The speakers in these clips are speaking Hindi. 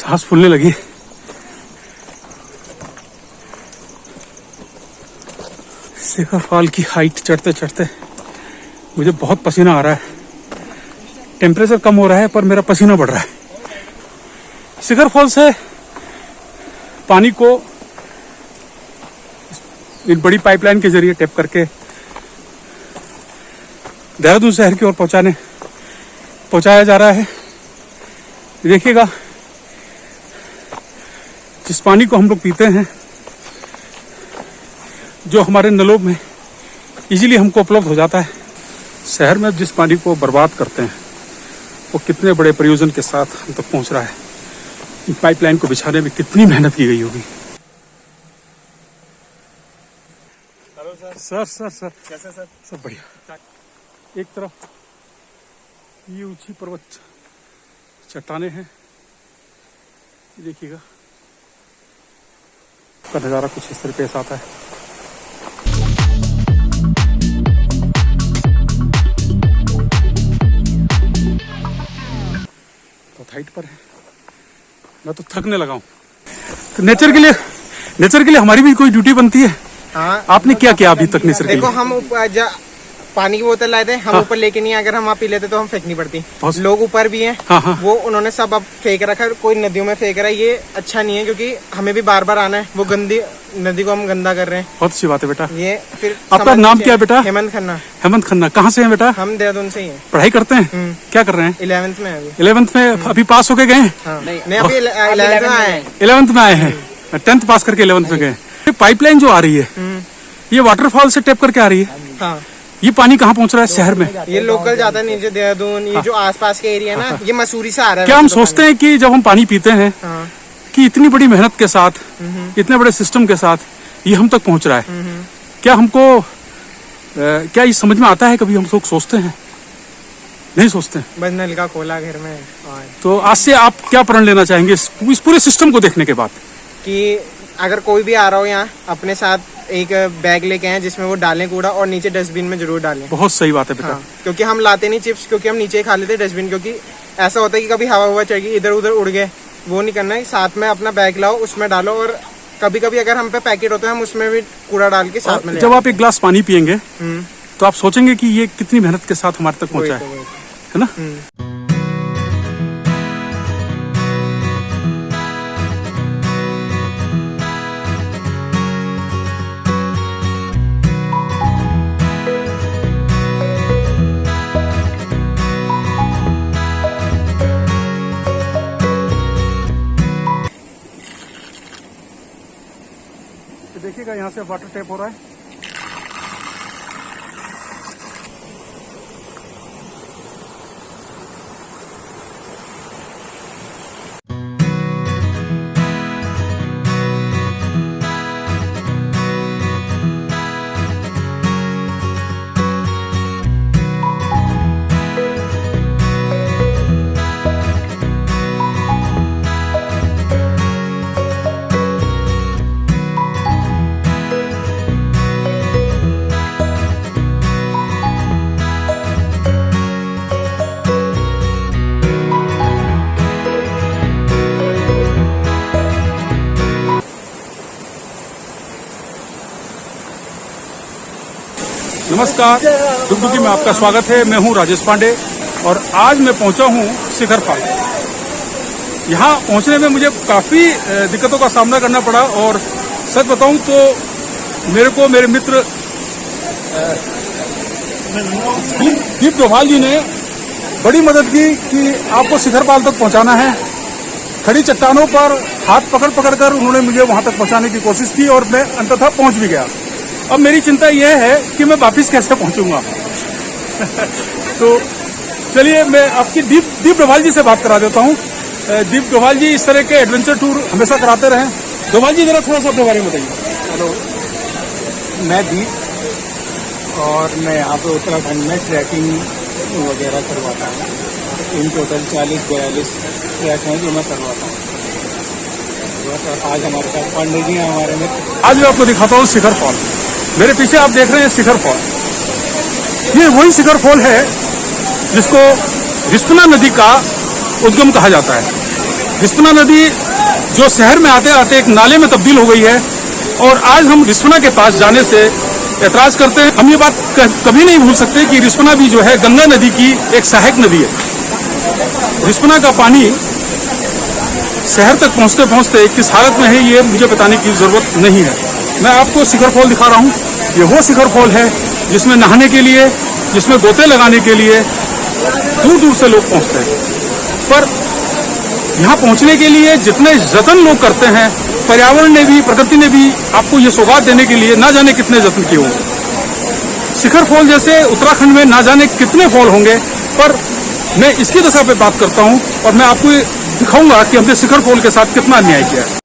सांस फूलने लगी। शिखर फॉल की हाइट चढ़ते चढ़ते मुझे बहुत पसीना आ रहा है। टेम्परेचर कम हो रहा है पर मेरा पसीना बढ़ रहा है। शिखर फॉल से पानी को इन बड़ी पाइपलाइन के जरिए टैप करके देहरादून शहर की ओर पहुंचाया जा रहा है। देखिएगा, जिस पानी को हम लोग पीते हैं, जो हमारे नलों में इजीली हमको उपलब्ध हो जाता है, शहर में जिस पानी को बर्बाद करते हैं वो कितने बड़े प्रयोजन के साथ हम तक पहुंच रहा है। इन पाइपलाइन को बिछाने में कितनी मेहनत की गई होगी। हेलो सर कैसे सर? सब बढ़िया। एक तरफ ये ऊंची पर्वत चट्टाने हैं, देखिएगा का नज़ारा कुछ इस तरह पेश आता है। तो हाइट पर है, मैं तो थकने लगा हूँ। तो नेचर के लिए हमारी भी कोई ड्यूटी बनती है। हाँ, आपने क्या किया अभी तक नेचर के देखो लिए? हम पानी की बोतल लाए थे, हम ऊपर लेके नहीं आए। अगर हम वहाँ पी लेते तो हम फेंकनी पड़ती। लोग ऊपर भी हैं, हाँ। वो उन्होंने सब अब फेंक रखा है, कोई नदियों में फेंक रहा है। ये अच्छा नहीं है क्योंकि हमें भी बार बार आना है। वो गंदी नदी को हम गंदा कर रहे हैं। बहुत अच्छी बात है बेटा। ये फिर आपका नाम क्या है बेटा? हेमंत खन्ना। हेमंत खन्ना। कहाँ से हैं बेटा? हम देहरादून से ही हैं। पढ़ाई करते हैं? क्या कर रहे हैं? 11th में अभी। 11th में अभी पास होके गए? हाँ, नहीं अभी 11th में आए हैं। 11th में आए हैं, 10th पास करके 11th में गए। पाइपलाइन जो आ रही है ये वाटरफॉल से टैप करके आ रही है। हाँ, ये पानी कहाँ पहुँच रहा है शहर में? ये लोकल जाता है नीचे देहरादून, ये जो आसपास के एरिया ना, ये मसूरी से आ रहा है। क्या हम सोचते हैं कि जब हम पानी पीते हैं कि इतनी बड़ी मेहनत के साथ, इतने बड़े सिस्टम के साथ ये हम तक पहुँच रहा है, क्या हमको क्या ये समझ में आता है? कभी हम लोग सोचते हैं? नहीं सोचते हैं। बस नल का खोला घर में। तो आज से आप क्या प्रण लेना चाहेंगे इस पूरे सिस्टम को देखने के बाद? कि अगर कोई भी आ रहा हो यहाँ, अपने साथ एक बैग लेके आए जिसमें वो डालें कूड़ा, और नीचे डस्टबिन में जरूर डालें। बहुत सही बात है बेटा। हाँ, क्योंकि हम लाते नहीं चिप्स, क्योंकि हम नीचे ही खा लेते डस्टबिन। क्योंकि ऐसा होता है कि कभी हवा चढ़ गई, इधर उधर उड़ गए, वो नहीं करना है। साथ में अपना बैग लाओ, उसमें डालो। और कभी कभी अगर हम पे पैकेट होता है, हम उसमें भी कूड़ा डाल के साथ में ले। जब आप एक गिलास पानी पियेंगे तो आप सोचेंगे कि ये कितनी मेहनत के साथ हमारे तक पहुंचा है ना? देखिएगा, यहाँ से वाटर टैप हो रहा है। नमस्कार, डुगडुगी में आपका स्वागत है। मैं हूं राजेश पांडे और आज मैं पहुंचा हूं शिखर फॉल। यहां पहुंचने में मुझे काफ़ी दिक्कतों का सामना करना पड़ा और सच बताऊं तो मेरे मित्र दीप डोभाल जी ने बड़ी मदद की कि आपको शिखर फॉल तक पहुंचाना है। खड़ी चट्टानों पर हाथ पकड़ कर उन्होंने मुझे वहां तक पहुंचाने की कोशिश की और मैं अंततः पहुंच भी गया। अब मेरी चिंता यह है कि मैं वापिस कैसे पहुंचूंगा। तो चलिए मैं आपकी दीप डोभाल जी से बात करा देता हूं। दीप डोभाल जी इस तरह के एडवेंचर टूर हमेशा कराते रहे। डोभाल जी, जरा थोड़ा सा अपने बारे में बताइए। हेलो, मैं दीप और मैं यहाँ पे उत्तराखंड में ट्रैकिंग वगैरह करवाता हूँ। इन टोटल 40-42 ट्रैक हैं जो मैं करवाता हूँ। आज हमारे साथ पांडे जी हैं, हमारे मित्र। आज मैं आपको दिखाता हूँ शिखर फॉल। मेरे पीछे आप देख रहे हैं शिखर फॉल। ये वही शिखर फॉल है जिसको रिस्पना नदी का उद्गम कहा जाता है। रिस्पना नदी जो शहर में आते आते एक नाले में तब्दील हो गई है और आज हम रिस्पना के पास जाने से ऐतराज करते हैं। हम ये बात कभी नहीं भूल सकते कि रिस्पना भी जो है गंगा नदी की एक सहायक नदी है। रिस्पना का पानी शहर तक पहुंचते पहुंचते किस हालत में है ये मुझे बताने की जरूरत नहीं है। मैं आपको शिखर फॉल दिखा रहा हूँ। ये वो शिखर फॉल है जिसमें नहाने के लिए, जिसमें गोते लगाने के लिए दूर दूर से लोग पहुंचते हैं। पर यहाँ पहुंचने के लिए जितने जतन लोग करते हैं, पर्यावरण ने भी, प्रकृति ने भी आपको ये सौगात देने के लिए ना जाने कितने जतन किए होंगे। शिखर फॉल जैसे उत्तराखंड में ना जाने कितने फॉल होंगे, पर मैं इसकी दशा पे बात करता हूँ और मैं आपको दिखाऊंगा कि हमने शिखर फॉल के साथ कितना अन्याय किया है।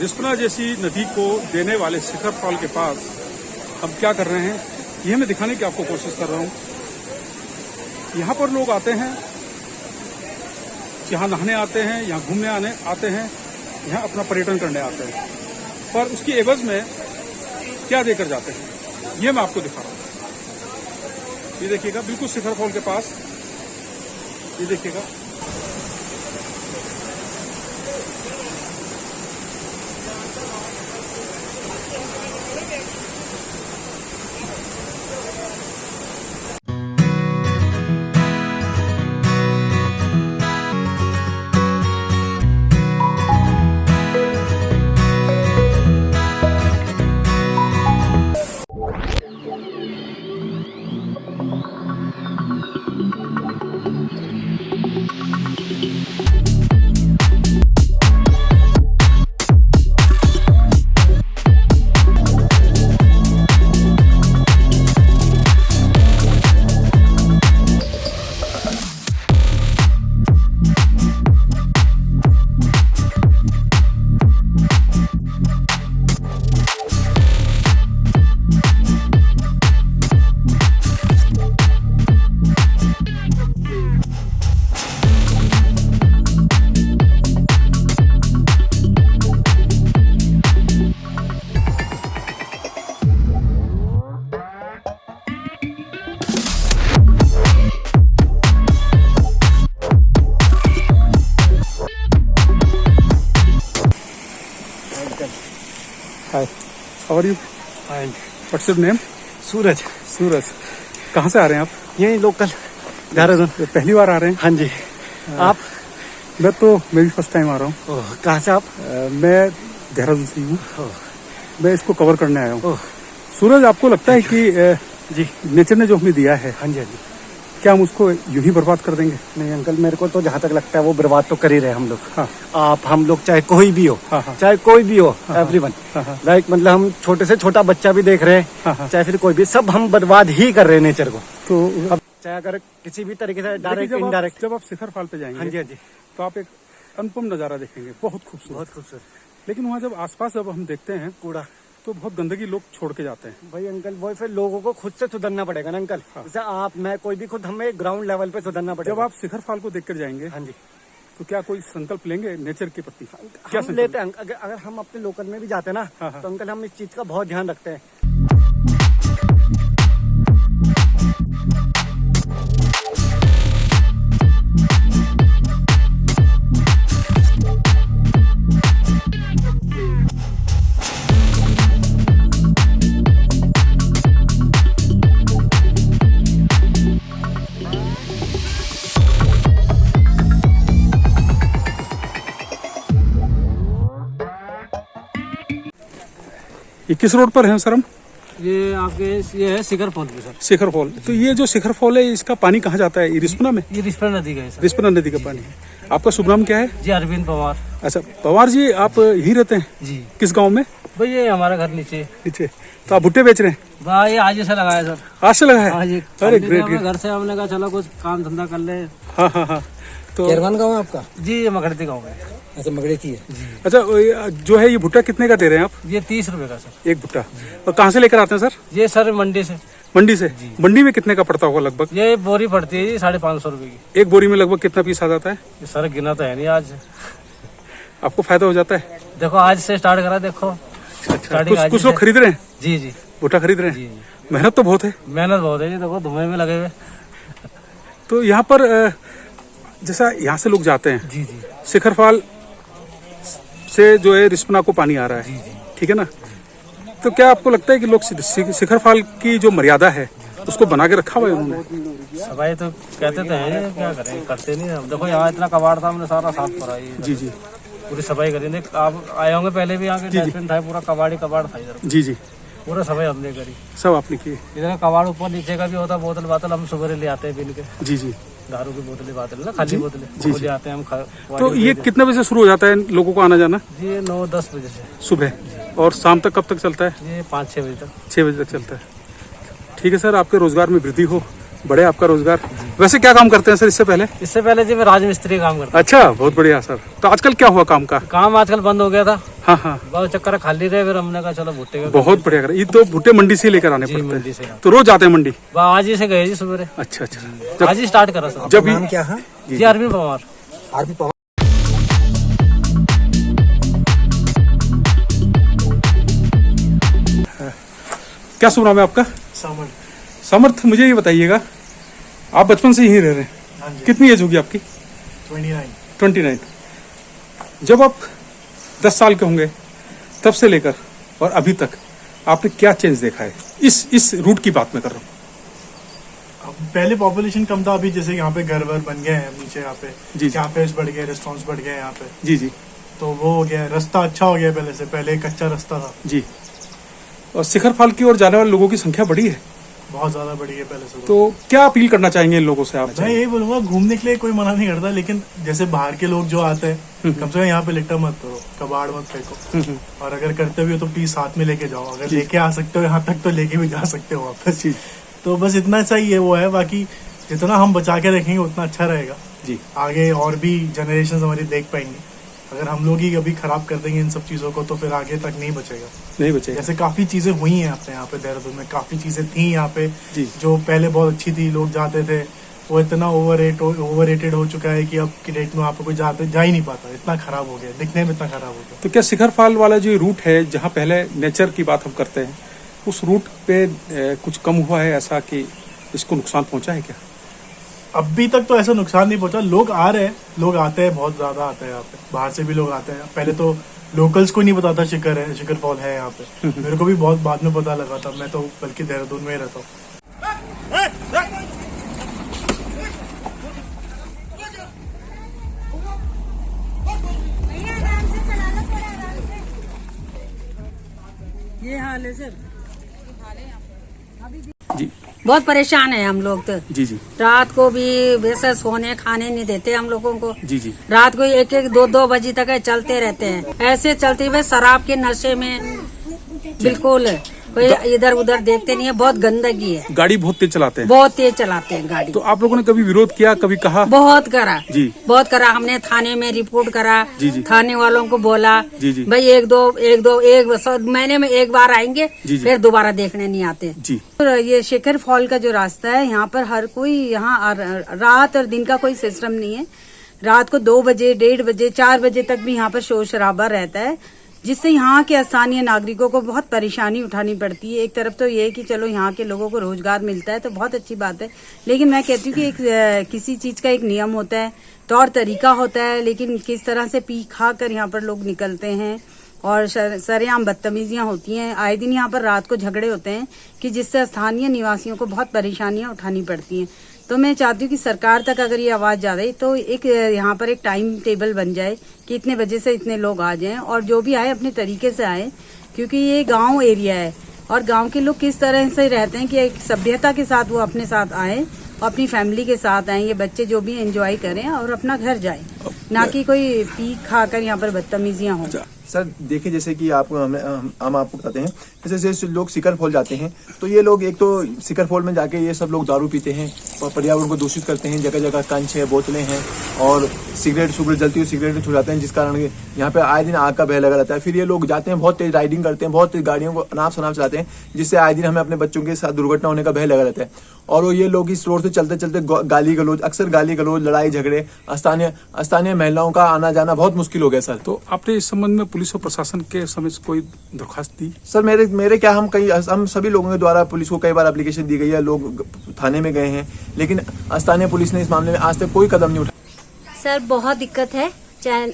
रिस्पना जैसी नदी को देने वाले शिखर फॉल के पास हम क्या कर रहे हैं, ये मैं दिखाने की आपको कोशिश कर रहा हूँ। यहाँ पर लोग आते हैं, यहाँ नहाने आते हैं, यहाँ घूमने आते हैं, यहाँ अपना पर्यटन करने आते हैं, पर उसकी एवज में क्या देकर जाते हैं ये मैं आपको दिखा रहा हूँ। ये देखिएगा, बिल्कुल शिखर फॉल के पास, ये देखिएगा। Hi, how are you? Fine. What's your name? Suraj. Suraj. कहाँ से आ रहे हैं आप? यही लोकल देहरादून। पहली बार आ रहे हैं? हाँ जी। आप? मैं भी फर्स्ट टाइम आ रहा हूँ। ओह, कहाँ से आप? मैं देहरादून से हूँ। मैं इसको कवर करने आया हूँ। ओह, सूरज, आपको लगता है कि जी नेचर ने जो हमें दिया है, हाँ जी हाँ जी। क्या हम उसको यूं ही बर्बाद कर देंगे? नहीं अंकल, मेरे को तो जहाँ तक लगता है वो बर्बाद तो कर ही रहे हम लोग। हाँ। आप, हम लोग, चाहे कोई भी हो, हाँ, हाँ। चाहे कोई भी हो, हाँ, एवरीवन। हाँ। लाइक मतलब हम छोटे से छोटा बच्चा भी देख रहे हाँ, हैं, हाँ। चाहे फिर कोई भी, सब हम बर्बाद ही कर रहे हैं नेचर को। तो अब चाहे अगर किसी भी तरीके से डायरेक्ट लेकिन इनडायरेक्ट। जब आप शिखर फॉल पे जाएंगे, हाँ जी हाँ जी। तो आप एक अनुपम नजारा देखेंगे, बहुत खूबसूरत। बहुत खूबसूरत। लेकिन वहाँ जब आसपास जब हम देखते हैं कूड़ा, तो बहुत गंदगी लोग छोड़ के जाते हैं। भाई अंकल, वो फिर लोगों को खुद से सुधरना पड़ेगा ना अंकल। हाँ। जैसे आप, मैं, कोई भी, खुद हमें ग्राउंड लेवल पे सुधरना पड़ेगा। जब आप शिखर फॉल को देखकर जाएंगे, हाँ जी, तो क्या कोई संकल्प लेंगे नेचर के प्रति? क्या हम लेते हैं। अगर हम अपने लोकल में भी जाते हैं ना, हाँ, हाँ। तो अंकल हम इस चीज का बहुत ध्यान रखते हैं। ये किस रोड पर है सर हम? ये आपके ये है शिखर फॉल पे सर। शिखर फॉल। तो ये जो शिखर फॉल है, इसका पानी कहाँ जाता है? ये रिस्पना में? ये रिस्पना नदी का है सर। रिस्पना नदी का पानी है। आपका शुभ नाम क्या है? जी अरविंद पवार। अच्छा पवार जी, आप यहीं रहते हैं? जी। किस गांव में? भाई ये हमारा घर नीचे। नीचे। तो आप भुट्टे बेच रहे हैं? भाई आज से लगाया सर। आज से लगा है? आज अरे ग्रेट ग्रेट। घर से हमने कहा चलो कुछ काम धंधा कर ले। हाँ हाँ हाँ। तो केरवान गाँव है आपका? जी ये मगड़ती गाँव है। अच्छा, मगड़ेती है। अच्छा, जो है ये भुट्टा कितने का दे रहे हैं आप? ये 30 रुपए का सर। एक भुट्टा। और कहाँ से लेकर आते हैं सर? ये सर मंडी से। मंडी से? मंडी में कितने का पड़ता होगा लगभग? ये बोरी पड़ती है जी 550 रुपए की। एक बोरी में लगभग कितना पीस आ जाता है? ये सर गिना तो है नहीं आज। आपको फायदा हो जाता है? देखो आज से स्टार्ट करा, देखो अच्छा, स्टार्टिंग आज कुछ से। लोग खरीद रहे हैं? जी जी भुट्टा खरीद रहे जी हैं? जी। मेहनत तो बहुत है। मेहनत बहुत है जी, देखो धुएं में लगे हुए। तो यहाँ पर जैसा यहाँ से लोग जाते हैं, जी जी शिखर फॉल से जो है रिस्पना को पानी आ रहा है, ठीक है ना। तो क्या आपको लगता है कि लोग शिखर फॉल की जो मर्यादा है उसको बना के रखा हुआ है उन्होंने? सफाई तो कहते तो हैं, क्या करें, करते नहीं हम। देखो यहाँ इतना कबाड़ था, हमने सारा साफ करा ये। जी जी पूरी सफाई करी। देख आप आए होंगे पहले भी, यहाँ के डस्टबिन था, पूरा कबाड़ था इधर, जी जी, पूरा सफाई हमने करी। सब आपने किए। इधर कबाड़ ऊपर नीचे का भी होता, बोतल बातल हम सुबह ले आते हैं बिन के। जी जी, दारू की बोतलें बातल ना, खाली बोतलें वो ले आते हैं हम। तो ये कितने बजे से शुरू हो जाता है लोगों को आना जाना? ये 9-10 बजे से सुबह, और शाम तक कब तक चलता है? ये 5-6 बजे तक। 6 बजे तक चलता है। ठीक है सर, आपके रोजगार में वृद्धि हो, बढ़े आपका रोजगार। वैसे क्या काम करते हैं सर इससे पहले? इससे पहले जी मैं राजमिस्त्री काम करता अच्छा, बहुत बढ़िया सर। तो आजकल क्या हुआ काम का? काम आजकल बंद हो गया था, हाँ हाँ, बहुत चक्कर खाली रहे, फिर हमने कहा चलो भुट्टे का। बहुत बढ़िया कर। ये तो भुट्टे मंडी से लेकर आने जी पड़ते मंडी हैं, से। तो रोज आते हैं मंडी? आज ही से गए जी सुबह। अच्छा अच्छा, आज ही स्टार्ट करा सर। जब नाम क्या है? जी अरविंद पवार। आरपी पवार। क्या शुभ नाम है आपका? समर्थ। समर्थ, मुझे ये बताइएगा, आप बचपन से यहीं रह रहे हैं, कितनी एज होगी आपकी? 29। जब आप 10 साल के होंगे तब से लेकर और अभी तक आपने क्या चेंज देखा है? इस रूट की बात मैं कर रहा हूँ। पहले पॉपुलेशन कम था, अभी जैसे यहाँ पे घर वर बन गए हैं नीचे, यहाँ पे जी। कैफेज बढ़ गए, रेस्टोरेंट्स बढ़ गए यहाँ पे, जी जी तो वो हो गया, रास्ता अच्छा हो गया पहले से। पहले कच्चा रास्ता था। जी, और शिखर फॉल की ओर जाने वाले लोगों की संख्या बढ़ी है, बहुत ज्यादा बढ़ी है पहले से। तो क्या अपील करना चाहेंगे इन लोगों से आप? मैं यही बोलूंगा, घूमने के लिए कोई मना नहीं करता, लेकिन जैसे बाहर के लोग जो आते हैं, कम से कम यहाँ पे लिट्टा मत करो, कबाड़ मत फेंको, और अगर करते भी हो तो प्लीज साथ में लेके जाओ। अगर लेके आ सकते हो यहाँ तक तो लेके भी जा सकते हो वापस। तो बस इतना सा ही है, वो है। बाकी जितना हम बचा के रखेंगे उतना अच्छा रहेगा जी। आगे और भी जनरेशन हमारी देख पाएंगे। अगर हम लोग ही अभी खराब कर देंगे इन सब चीजों को तो फिर आगे तक नहीं बचेगा। नहीं बचेगा। जैसे काफी चीजें हुई हैं अपने यहाँ पे देहरादून में, काफी चीजें थी यहाँ पे जी। जो पहले बहुत अच्छी थी, लोग जाते थे, वो इतना ओवररेटेड हो चुका है कि अब की डेट में वहाँ पे कोई जा ही नहीं पाता, इतना खराब हो गया, दिखने में इतना खराब हो गया। तो क्या शिखर फॉल वाला जो रूट है, जहाँ पहले नेचर की बात हम करते हैं, उस रूट पे कुछ कम हुआ है ऐसा कि इसको नुकसान पहुंचा है क्या? अभी तक तो ऐसा नुकसान नहीं पहुंचा। लोग आ रहे हैं, लोग आते हैं, बहुत ज्यादा आते हैं यहाँ पे, बाहर से भी लोग आते हैं। पहले तो लोकल्स को नहीं पता था शिखर फॉल है यहाँ पे, मेरे को भी बहुत बाद में पता लगा था। मैं तो बल्कि देहरादून में ही रहता हूँ। ये हाल है सर। जी बहुत परेशान है हम लोग तो। जी जी रात को भी वैसे सोने खाने नहीं देते हम लोगों को। जी जी, रात को 1-1, 2-2 बजे तक चलते रहते हैं, ऐसे चलते हुए शराब के नशे में बिल्कुल कोई इधर उधर देखते नहीं है। बहुत गंदगी है, गाड़ी बहुत तेज चलाते हैं। बहुत तेज चलाते हैं गाड़ी। तो आप लोगों ने कभी विरोध किया, कभी कहा? बहुत करा जी। बहुत करा, हमने थाने में रिपोर्ट करा। जी जी। थाने वालों को बोला जी जी। भाई एक महीने में एक बार आएंगे, जी जी। फिर दोबारा देखने नहीं आते। जी। तो ये शिखर फॉल का जो रास्ता है, यहाँ पर हर कोई, यहाँ रात और दिन का कोई सिस्टम नहीं है। रात को 2 बजे, 1:30 बजे, 4 बजे तक भी यहाँ पर शोर शराबा रहता है, जिससे यहाँ के स्थानीय नागरिकों को बहुत परेशानी उठानी पड़ती है। एक तरफ तो ये है कि चलो यहाँ के लोगों को रोजगार मिलता है तो बहुत अच्छी बात है, लेकिन मैं कहती हूँ कि किसी चीज का एक नियम होता है, तौर तरीका होता है, लेकिन किस तरह से पी खा कर यहाँ पर लोग निकलते हैं और सरेआम बदतमीजियां होती हैं। आए दिन यहाँ पर रात को झगड़े होते हैं कि जिससे स्थानीय निवासियों को बहुत परेशानियां उठानी पड़ती हैं। तो मैं चाहती हूँ कि सरकार तक अगर ये आवाज जा रही तो एक यहाँ पर एक टाइम टेबल बन जाए कि इतने बजे से इतने लोग आ जाएं, और जो भी आए अपने तरीके से आए, क्योंकि ये गांव एरिया है और गांव के लोग किस तरह से रहते हैं कि एक सभ्यता के साथ वो अपने साथ आए और अपनी फैमिली के साथ आए, ये बच्चे जो भी एंजॉय करें और अपना घर जाए, ना कि कोई पी खाकर यहाँ पर बदतमीजियां हों। सर देखिए, जैसे कि हम आपको बताते हैं, जैसे लोग शिखर फॉल जाते हैं तो ये लोग एक तो शिखर फॉल में जाके ये सब लोग दारू पीते हैं, पर्यावरण को दूषित करते हैं। जगह जगह कंच है, बोतलें हैं और सिगरेट जलती हुई सिगरेट छुड़ाते हैं, जिस कारण यहाँ पे आए दिन आग का भय लगा रहता है। फिर ये लोग जाते हैं, बहुत तेज राइडिंग करते हैं, बहुत तेज गाड़ियों को अनाप शनाप चलाते हैं, जिससे आए दिन हमें अपने बच्चों के साथ दुर्घटना होने का भय लगा रहता है। और वो ये लोग इस रोड से चलते चलते गाली गलौज, अक्सर गाली गलौज, लड़ाई झगड़े, स्थानीय महिलाओं का आना जाना बहुत मुश्किल हो गया सर। तो आपने इस संबंध में पुलिस और प्रशासन के समक्ष कोई दरखास्त दी? सर मेरे क्या, हम सभी लोगों के द्वारा पुलिस को कई बार एप्लीकेशन दी गई है, लोग थाने में गए हैं, लेकिन स्थानीय पुलिस ने इस मामले में आज तक कोई कदम नहीं उठाया। सर बहुत दिक्कत है।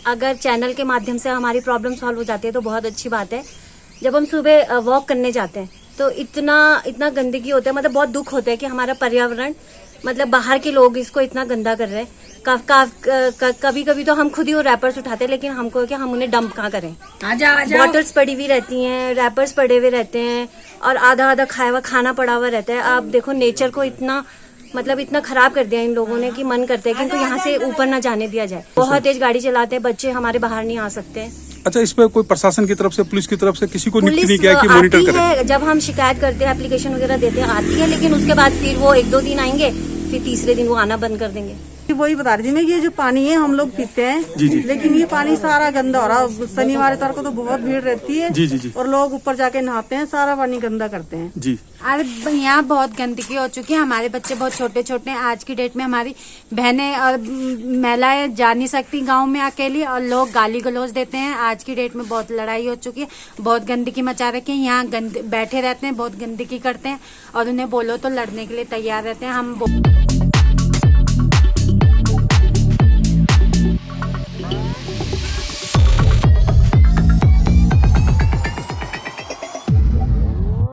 अगर चैनल के माध्यम से हमारी प्रॉब्लम सॉल्व हो जाती है तो बहुत अच्छी बात है। जब हम सुबह वॉक करने जाते हैं तो इतना गंदगी होता है, मतलब बहुत दुख होता है कि हमारा पर्यावरण, मतलब बाहर के लोग इसको इतना गंदा कर रहे हैं। कभी कभी तो हम खुद ही वो रैपर्स उठाते हैं, लेकिन हमको क्या, हम उन्हें डंप कहाँ करें। बॉटल्स पड़ी हुई रहती हैं, रैपर्स पड़े हुए रहते हैं और आधा खाया हुआ खाना पड़ा हुआ रहता है। आप देखो नेचर को इतना खराब कर दिया इन लोगों ने कि मन करता है कि इनको यहाँ से ऊपर ना जाने दिया जाए। बहुत तेज गाड़ी चलाते हैं, बच्चे हमारे बाहर नहीं आ सकते। अच्छा, इस पे कोई प्रशासन की तरफ से, पुलिस की तरफ से किसी को नियुक्त नहीं पुलिस किया कि मॉनिटर आती करें? है, जब हम शिकायत करते हैं, एप्लीकेशन वगैरह देते हैं, आती है, लेकिन उसके बाद फिर वो 1-2 दिन आएंगे, फिर तीसरे दिन वो आना बंद कर देंगे। वही बता रही थी मैं, ये जो पानी है हम लोग पीते हैं, लेकिन ये पानी सारा गंदा हो रहा है। शनिवार इतवार को तो बहुत भीड़ रहती है जी। और लोग ऊपर जाके नहाते हैं, सारा पानी गंदा करते हैं जी। अब यहाँ बहुत गंदगी हो चुकी है, हमारे बच्चे बहुत छोटे छोटे हैं। आज की डेट में हमारी बहनें और महिलाएं जा नहीं सकती गांव में अकेली, और लोग गाली गलौज देते हैं। आज की डेट में बहुत लड़ाई हो चुकी है, बहुत गंदगी मचा रखी है। यहाँ बैठे रहते हैं, बहुत गंदगी करते हैं और उन्हें बोलो तो लड़ने के लिए तैयार रहते हैं। हम